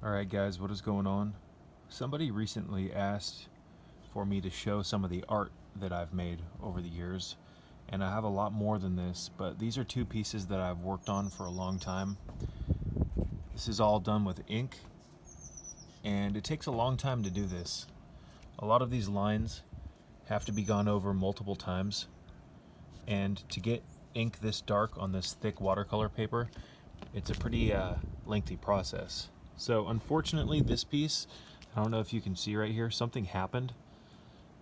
Alright guys, what is going on? Somebody recently asked for me to show some of the art that I've made over the years, and I have a lot more than this, but these are two pieces that I've worked on for a long time. This is all done with ink, and it takes a long time to do this. A lot of these lines have to be gone over multiple times, and to get ink this dark on this thick watercolor paper, it's a pretty lengthy process. So unfortunately this piece, I don't know if you can see right here, something happened,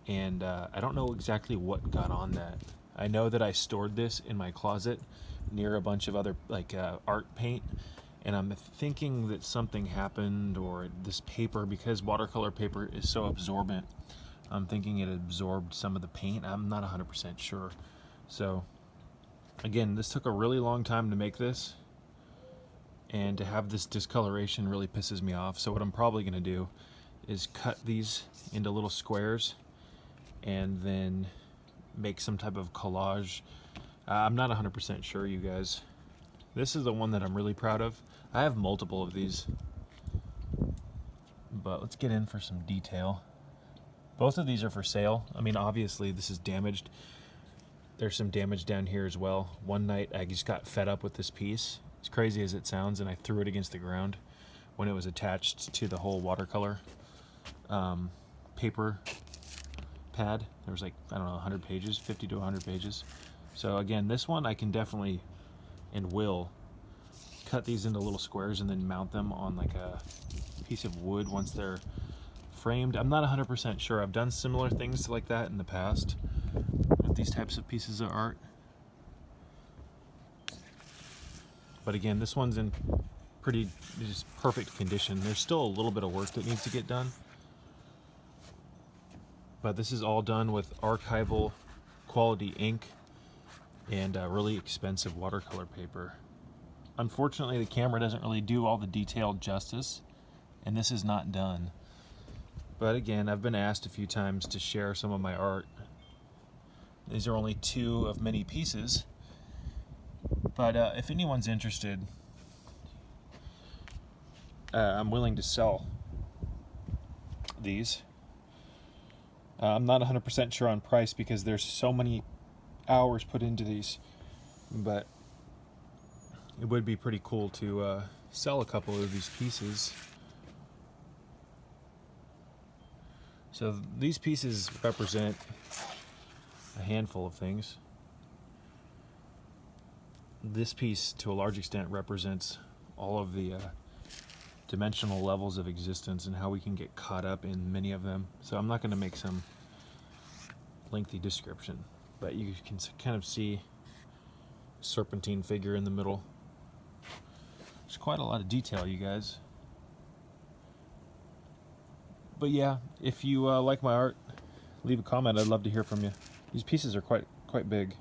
and I don't know exactly what got on that. I know that I stored this in my closet near a bunch of other art paint, and I'm thinking that something happened, or this paper, because watercolor paper is so absorbent, I'm thinking it absorbed some of the paint. I'm not 100% sure. So again, this took a really long time to make this, and to have this discoloration really pisses me off. So what I'm probably going to do is cut these into little squares and then make some type of collage. I'm not 100% sure, you guys. This is the one that I'm really proud of. I have multiple of these, but let's get in for some detail. Both of these are for sale. I mean, obviously this is damaged. There's some damage down here as well. One night I just got fed up with this piece, as crazy as it sounds, and I threw it against the ground when it was attached to the whole watercolor paper pad. There was like, I don't know, 100 pages, 50 to 100 pages. So again, this one I can definitely and will cut these into little squares and then mount them on like a piece of wood once they're framed. I'm not 100% sure. I've done similar things like that in the past with these types of pieces of art. But again, this one's in pretty just perfect condition. There's still a little bit of work that needs to get done, but this is all done with archival quality ink and really expensive watercolor paper. Unfortunately, the camera doesn't really do all the detail justice, and this is not done. But again, I've been asked a few times to share some of my art. These are only two of many pieces, but if anyone's interested, I'm willing to sell these. I'm not 100% sure on price because there's so many hours put into these, but it would be pretty cool to sell a couple of these pieces. So these pieces represent a handful of things. This piece, to a large extent, represents all of the dimensional levels of existence and how we can get caught up in many of them. So I'm not going to make some lengthy description, but you can kind of see a serpentine figure in the middle. There's quite a lot of detail, you guys. But yeah, if you like my art, leave a comment. I'd love to hear from you. These pieces are quite big.